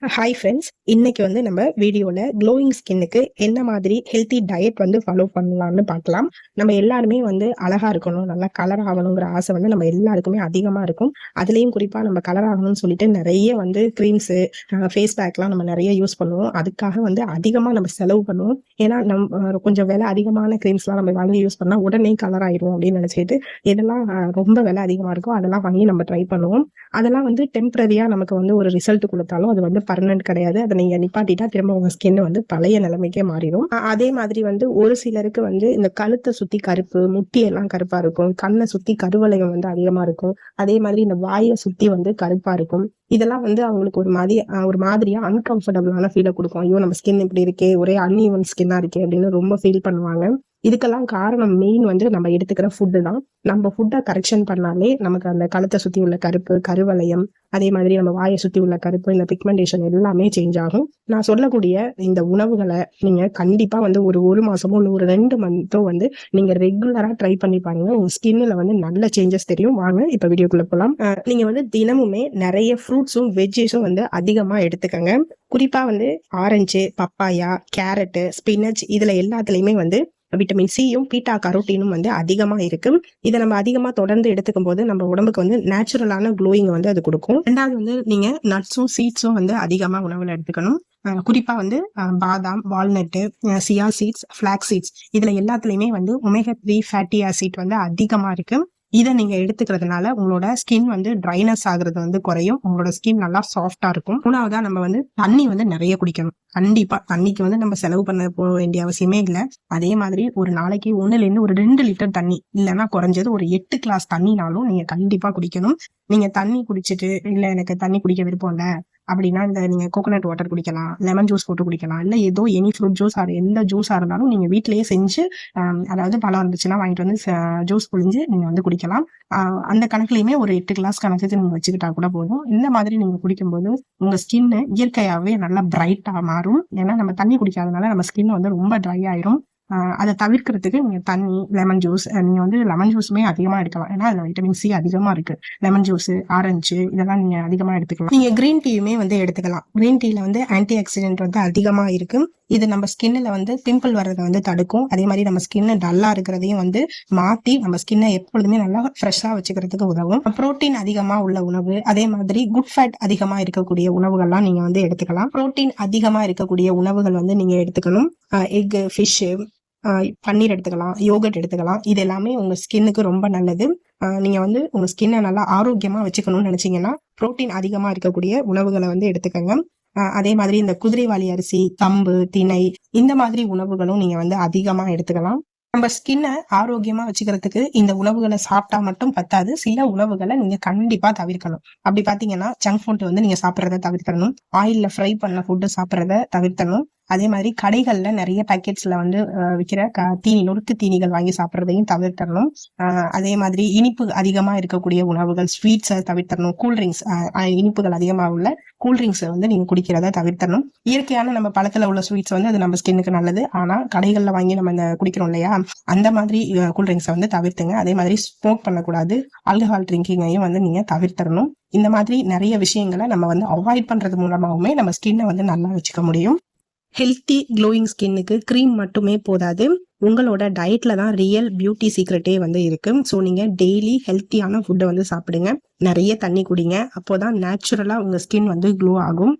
Hi friends, இன்னைக்கு வந்து நம்ம வீடியோல க்ளோயிங் ஸ்கின்னுக்கு என்ன மாதிரி ஹெல்த்தி டயட் வந்து ஃபாலோ பண்ணலாம்னு பார்க்கலாம். நம்ம எல்லாருமே வந்து அழகா இருக்கணும், நல்லா கலர் ஆகணுங்கிற ஆசை வந்து நம்ம எல்லாருக்குமே அதிகமா இருக்கும். அதுலயும் குறிப்பா நம்ம கலர் ஆகணும்னு சொல்லிட்டு நிறைய வந்து கிரீம்ஸு, ஃபேஸ் பேக்லாம் நம்ம நிறைய யூஸ் பண்ணுவோம். அதுக்காக வந்து அதிகமா நம்ம செலவு பண்ணுவோம். ஏன்னா கொஞ்சம் விலை அதிகமான கிரீம்ஸ்லாம் நம்ம வாங்கி யூஸ் பண்ணா உடனே கலர் ஆயிரும் அப்படின்னு நினைச்சிட்டு எதெல்லாம் ரொம்ப விலை அதிகமா இருக்கோ அதெல்லாம் வாங்கி நம்ம ட்ரை பண்ணுவோம். அதெல்லாம் வந்து டெம்பரரியா நமக்கு வந்து ஒரு ரிசல்ட் கொடுத்தாலும் அது வந்து பர்மனன்ட் கிடையாது. அதை நீங்க நிப்பாட்டிட்டா திரும்ப உங்க ஸ்கின் வந்து பழைய நிலைமைக்கே மாறிடும். அதே மாதிரி வந்து ஒரு சிலருக்கு வந்து இந்த கழுத்தை சுத்தி கருப்பு, முட்டி எல்லாம் கருப்பா இருக்கும், கண்ணை சுத்தி கருவளையம் வந்து அதிகமா இருக்கும், அதே மாதிரி இந்த வாயை சுத்தி வந்து கருப்பா இருக்கும். இதெல்லாம் வந்து அவங்களுக்கு ஒரு மாதிரியா அன்கம்ஃபர்டபுளான ஃபீலை கொடுக்கும். ஐயோ, நம்ம ஸ்கின் இப்படி இருக்கே, ஒரே அன்ஈவன் ஸ்கின்னா இருக்கே அப்படின்னு ரொம்ப ஃபீல் பண்ணுவாங்க. இதுக்கெல்லாம் காரணம் மெயின் வந்து நம்ம எடுத்துக்கிற ஃபுட்டு தான். நம்ம ஃபுட்டை கரெக்ஷன் பண்ணாலே நமக்கு அந்த கழுத்தை சுத்தி உள்ள கருப்பு, கருவளையம், அதே மாதிரி நம்ம வாயை சுத்தி உள்ள கருப்பு, இந்த பிக்மெண்டேஷன் எல்லாமே சேஞ்ச் ஆகும். நான் சொல்லக்கூடிய இந்த உணவுகளை நீங்க கண்டிப்பா வந்து ஒரு மாசமோ இல்லை ஒரு 2 மந்த்தோ வந்து நீங்க ரெகுலரா ட்ரை பண்ணி பாருங்க. உங்க ஸ்கின்ல வந்து நல்ல சேஞ்சஸ் தெரியும். வாங்க இப்ப வீடியோக்குள்ள போலாம். நீங்க வந்து தினமுமே நிறைய ஃப்ரூட்ஸும் வெஜ்ஜஸும் வந்து அதிகமா எடுத்துக்கங்க. குறிப்பா வந்து ஆரஞ்சு, பப்பாயா, கேரட்டு, ஸ்பினச் இதுல எல்லாத்துலயுமே வந்து விட்டமின் சியும் பீட்டா கரோட்டீனும் வந்து அதிகமா இருக்கு. இதை நம்ம அதிகமா தொடர்ந்து எடுத்துக்கும் போது நம்ம உடம்புக்கு வந்து நேச்சுரலான க்ளோயிங் வந்து அது கொடுக்கும். ரெண்டாவது வந்து நீங்க நட்ஸும் சீட்ஸும் வந்து அதிகமா உணவுல எடுத்துக்கணும். குறிப்பா வந்து பாதாம், walnut, chia seeds, flax seeds இதுல எல்லாத்துலயுமே வந்து ஒமேகா 3 ஃபேட்டி ஆசிட் வந்து அதிகமா இருக்கு. இதை நீங்க எடுத்துக்கிறதுனால உங்களோட ஸ்கின் வந்து ட்ரைனஸ் ஆகுறது வந்து குறையும். உங்களோட ஸ்கின் நல்லா சாஃப்டா இருக்கும். மூணாவதா நம்ம வந்து தண்ணி வந்து நிறைய குடிக்கணும். கண்டிப்பா தண்ணிக்கு வந்து நம்ம செலவு பண்ண போக வேண்டிய அவசியமே இல்லை. அதே மாதிரி ஒரு நாளைக்கு 1ல இருந்து 2 லிட்டர் தண்ணி, இல்லைன்னா குறைஞ்சது ஒரு 8 கிளாஸ் தண்ணினாலும் நீங்க கண்டிப்பா குடிக்கணும். நீங்க தண்ணி குடிச்சிட்டு இல்ல எனக்கு தண்ணி குடிக்க விருப்பம் இல்லை அப்படின்னா இந்த நீங்க கோகோனட் வாட்டர் குடிக்கலாம், லெமன் ஜூஸ் போட்டு குடிக்கலாம், இல்ல ஏதோ எனி ஃப்ரூட் ஜூஸ் எந்த ஜூஸா இருந்தாலும் நீங்க வீட்டிலேயே செஞ்சு அதாவது பழம் இருந்துச்சுன்னா வாங்கிட்டு வந்து ஜூஸ் புழிஞ்சு நீங்க வந்து குடிக்கலாம். அந்த கணக்குலயுமே ஒரு 8 கிளாஸ் கணக்குக்கு நீங்க வச்சுக்கிட்டா கூட போதும். இந்த மாதிரி நீங்க குடிக்கும்போது உங்க ஸ்கின் இயற்கையாவே நல்லா பிரைட்டா மாறும். ஏன்னா நம்ம தண்ணி குடிக்காதனால நம்ம ஸ்கின் வந்து ரொம்ப ட்ரை ஆயிரும். அதை தவிர்க்கிறதுக்கு நீங்க தண்ணி, லெமன் ஜூஸ், நீங்க வந்து லெமன் ஜூஸுமே அதிகமா எடுக்கலாம். ஏன்னா அதுல வைட்டமின் சி அதிகமா இருக்கு. லெமன் ஜூஸ், ஆரஞ்சு இதெல்லாம் நீங்க அதிகமா எடுத்துக்கலாம். நீங்க கிரீன் டீயுமே வந்து எடுத்துக்கலாம். கிரீன் டீல வந்து ஆன்டி ஆக்சிடென்ட் வந்து அதிகமா இருக்கு. இது நம்ம ஸ்கின்ல வந்து பிம்பிள் வர்றதை வந்து தடுக்கும். அதே மாதிரி நம்ம ஸ்கின் டல்லா இருக்கிறதையும் வந்து மாத்தி நம்ம ஸ்கின்னை எப்பொழுதுமே நல்லா ஃப்ரெஷ்ஷா வச்சுக்கிறதுக்கு உதவும். புரோட்டீன் அதிகமா உள்ள உணவு, அதே மாதிரி குட் ஃபேட் அதிகமா இருக்கக்கூடிய உணவுகள்லாம் நீங்க வந்து எடுத்துக்கலாம். புரோட்டீன் அதிகமா இருக்கக்கூடிய உணவுகள் வந்து நீங்க எடுத்துக்கணும். எக், ஃபிஷ், பன்னீர் எடுத்துக்கலாம், யோகட் எடுத்துக்கலாம். இது எல்லாமே உங்க ஸ்கின்னுக்கு ரொம்ப நல்லது. நீங்க வந்து உங்க ஸ்கின்னை நல்லா ஆரோக்கியமா வச்சுக்கணும்னு நினைச்சீங்கன்னா புரோட்டீன் அதிகமா இருக்கக்கூடிய உணவுகளை வந்து எடுத்துக்கங்க. அதே மாதிரி இந்த குதிரைவாலி அரிசி, கம்பு, திணை இந்த மாதிரி உணவுகளும் நீங்க வந்து அதிகமா எடுத்துக்கலாம். நம்ம ஸ்கின்னை ஆரோக்கியமா வச்சுக்கிறதுக்கு இந்த உணவுகளை சாப்பிட்டா மட்டும் பத்தாது. சில உணவுகளை நீங்க கண்டிப்பா தவிர்க்கணும். அப்படி பாத்தீங்கன்னா ஜங்க் ஃபுட் வந்து நீங்க சாப்பிட்றத தவிர்க்கணும். ஆயில்ல ஃப்ரை பண்ண ஃபுட்டு சாப்பிட்றத தவிர்க்கணும். அதே மாதிரி கடைகள்ல நிறைய பேக்கெட்ஸ்ல வந்து விற்கிற நொறுக்கு தீனிகள் வாங்கி சாப்பிட்றதையும் தவிர்த்தரணும். அதே மாதிரி இனிப்பு அதிகமா இருக்கக்கூடிய உணவுகள், ஸ்வீட்ஸை தவிர்த்தரணும். கூல்ட்ரிங்க்ஸ், இனிப்புகள் அதிகமா உள்ள கூல்ட்ரிங்க்ஸை வந்து நீங்க குடிக்கிறத தவிர்த்தரணும். இயற்கையான நம்ம பழத்துல உள்ள ஸ்வீட்ஸ் வந்து அது நம்ம ஸ்கின்னுக்கு நல்லது. ஆனா கடைகள்ல வாங்கி நம்ம இந்த குடிக்கிறோம் இல்லையா, அந்த மாதிரி கூல்ட்ரிங்க்ஸை வந்து தவிர்த்துங்க. அதே மாதிரி ஸ்மோக் பண்ணக்கூடாது. ஆல்கஹால் ட்ரிங்கிங்கையும் வந்து நீங்க தவிர்த்தரணும். இந்த மாதிரி நிறைய விஷயங்களை நம்ம வந்து அவாய்ட் பண்றது மூலமாகவுமே நம்ம ஸ்கின்னை வந்து நல்லா வச்சுக்க முடியும். ஹெல்த்தி க்ளோயிங் ஸ்கின்னுக்கு க்ரீம் மட்டுமே போதாது. உங்களோட டயட்ல தான் ரியல் பியூட்டி சீக்ரெட்டே வந்து இருக்கு. ஸோ நீங்க டெய்லி ஹெல்த்தியான ஃபுட்டை வந்து சாப்பிடுங்க, நிறைய தண்ணி குடிங்க. அப்போதான் நேச்சுரலா உங்க ஸ்கின் வந்து க்ளோ ஆகும்.